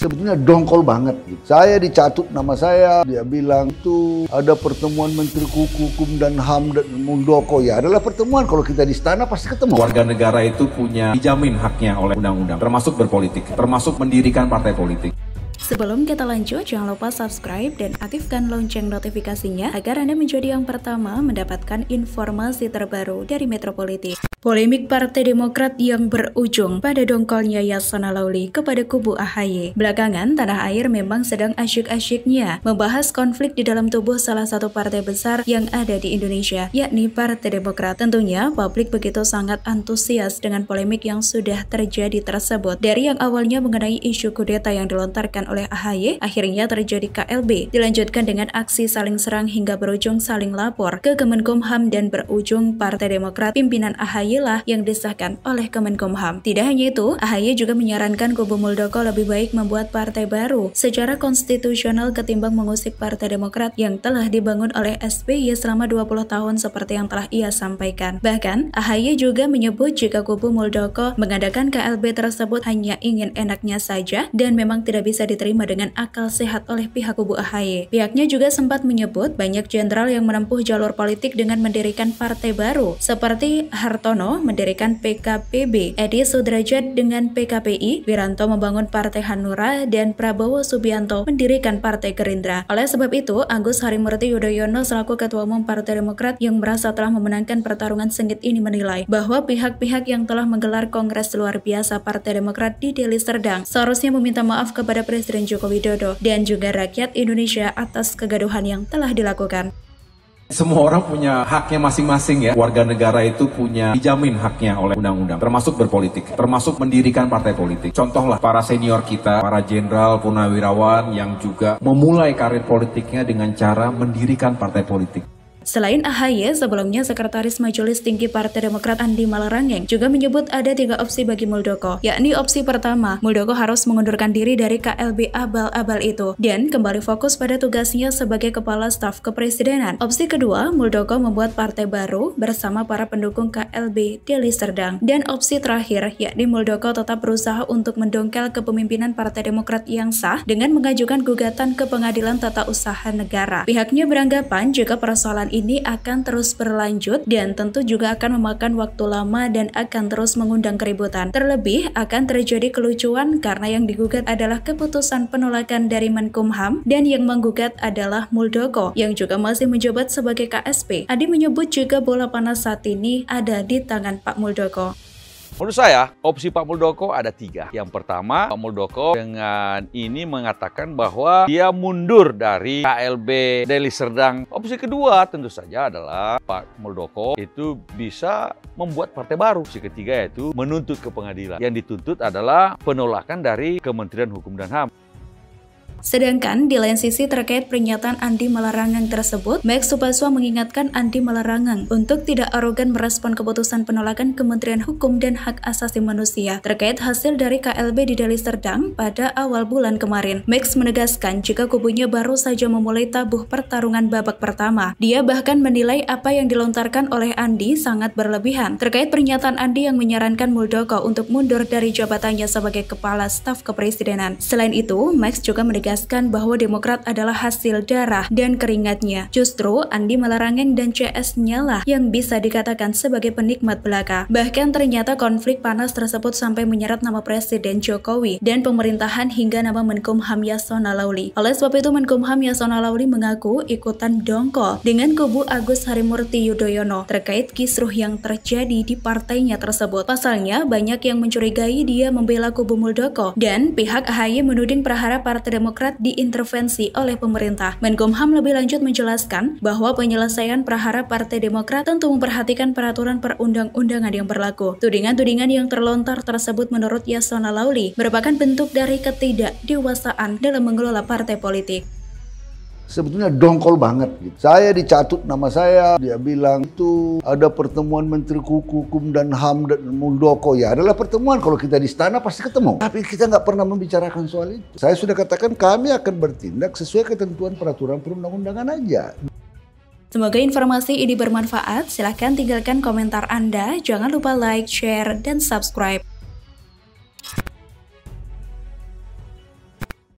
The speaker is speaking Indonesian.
Sebetulnya dongkol banget gitu. Saya dicatut nama saya, dia bilang itu ada pertemuan Menteri Hukum dan HAM dan Muldoko. Ya adalah pertemuan, kalau kita di istana pasti ketemu. Warga negara itu punya dijamin haknya oleh undang-undang, termasuk berpolitik, termasuk mendirikan partai politik. Sebelum kita lanjut, jangan lupa subscribe dan aktifkan lonceng notifikasinya agar Anda menjadi yang pertama mendapatkan informasi terbaru dari Metropolitik. Polemik Partai Demokrat yang berujung pada dongkolnya Yasona Laoly kepada kubu AHY. Belakangan, tanah air memang sedang asyik-asyiknya membahas konflik di dalam tubuh salah satu partai besar yang ada di Indonesia, yakni Partai Demokrat. Tentunya, publik begitu sangat antusias dengan polemik yang sudah terjadi tersebut. Dari yang awalnya mengenai isu kudeta yang dilontarkan oleh AHY, akhirnya terjadi KLB, dilanjutkan dengan aksi saling serang hingga berujung saling lapor ke Kemenkumham dan berujung Partai Demokrat pimpinan AHY lah yang disahkan oleh Kemenkumham. Tidak hanya itu, AHY juga menyarankan kubu Muldoko lebih baik membuat partai baru secara konstitusional ketimbang mengusik Partai Demokrat yang telah dibangun oleh SBY selama 20 tahun seperti yang telah ia sampaikan. Bahkan, AHY juga menyebut jika kubu Muldoko mengadakan KLB tersebut hanya ingin enaknya saja dan memang tidak bisa diterima dengan akal sehat oleh pihak kubu AHY. Pihaknya juga sempat menyebut banyak jenderal yang menempuh jalur politik dengan mendirikan partai baru, seperti Hartono mendirikan PKPB, Edi Sudrajat dengan PKPI, Wiranto membangun Partai Hanura, dan Prabowo Subianto mendirikan Partai Gerindra. Oleh sebab itu, Agus Harimurti Yudhoyono selaku Ketua Umum Partai Demokrat yang merasa telah memenangkan pertarungan sengit ini menilai bahwa pihak-pihak yang telah menggelar Kongres luar biasa Partai Demokrat di Deli Serdang seharusnya meminta maaf kepada Presiden Joko Widodo dan juga rakyat Indonesia atas kegaduhan yang telah dilakukan. Semua orang punya haknya masing-masing ya. Warga negara itu punya dijamin haknya oleh undang-undang, termasuk berpolitik, termasuk mendirikan partai politik. Contohlah para senior kita, para jenderal, purnawirawan yang juga memulai karir politiknya dengan cara mendirikan partai politik. Selain AHY, sebelumnya Sekretaris Majelis Tinggi Partai Demokrat Andi Malarangeng juga menyebut ada 3 opsi bagi Muldoko, yakni opsi pertama, Muldoko harus mengundurkan diri dari KLB abal-abal itu dan kembali fokus pada tugasnya sebagai Kepala Staf Kepresidenan. Opsi kedua, Muldoko membuat partai baru bersama para pendukung KLB Deli Serdang. Dan opsi terakhir, yakni Muldoko tetap berusaha untuk mendongkel kepemimpinan Partai Demokrat yang sah dengan mengajukan gugatan ke Pengadilan Tata Usaha Negara. Pihaknya beranggapan jika persoalan ini akan terus berlanjut dan tentu juga akan memakan waktu lama dan akan terus mengundang keributan. Terlebih akan terjadi kelucuan karena yang digugat adalah keputusan penolakan dari Menkumham dan yang menggugat adalah Muldoko yang juga masih menjabat sebagai KSP. Adi menyebut juga bola panas saat ini ada di tangan Pak Muldoko. Menurut saya, opsi Pak Muldoko ada 3. Yang pertama, Pak Muldoko dengan ini mengatakan bahwa dia mundur dari KLB Deli Serdang. Opsi kedua tentu saja adalah Pak Muldoko itu bisa membuat partai baru. Opsi ketiga yaitu menuntut ke pengadilan. Yang dituntut adalah penolakan dari Kementerian Hukum dan HAM. Sedangkan di lain sisi terkait pernyataan Andi Malarangeng tersebut, Max Supaswa mengingatkan Andi Malarangeng untuk tidak arogan merespon keputusan penolakan Kementerian Hukum dan Hak Asasi Manusia terkait hasil dari KLB di Deli Serdang pada awal bulan kemarin. Max menegaskan jika kubunya baru saja memulai tabuh pertarungan babak pertama. Dia bahkan menilai apa yang dilontarkan oleh Andi sangat berlebihan terkait pernyataan Andi yang menyarankan Muldoko untuk mundur dari jabatannya sebagai Kepala Staf Kepresidenan. Selain itu, Max juga menegaskan bahwa Demokrat adalah hasil darah dan keringatnya. Justru Andi Malarangeng dan CS-nya lah yang bisa dikatakan sebagai penikmat belaka. Bahkan ternyata konflik panas tersebut sampai menyeret nama Presiden Jokowi dan pemerintahan hingga nama Menkumham Yasona Laoly. Oleh sebab itu Menkumham Yasona Laoly mengaku ikutan dongkol dengan kubu Agus Harimurti Yudhoyono terkait kisruh yang terjadi di partainya tersebut. Pasalnya banyak yang mencurigai dia membela kubu Muldoko dan pihak AHY menuding prahara Partai Demokrat diintervensi oleh pemerintah. Menkumham lebih lanjut menjelaskan bahwa penyelesaian prahara Partai Demokrat tentu memperhatikan peraturan perundang-undangan yang berlaku. Tudingan-tudingan yang terlontar tersebut menurut Yasona Laoly merupakan bentuk dari ketidakdewasaan dalam mengelola partai politik. Sebetulnya dongkol banget gitu. Saya dicatut nama saya, dia bilang itu ada pertemuan Menteri Hukum dan HAM dan Muldoko. Ya adalah pertemuan, kalau kita di istana pasti ketemu. Tapi kita nggak pernah membicarakan soal itu. Saya sudah katakan kami akan bertindak sesuai ketentuan peraturan perundang-undangan aja. Semoga informasi ini bermanfaat. Silahkan tinggalkan komentar Anda. Jangan lupa like, share, dan subscribe.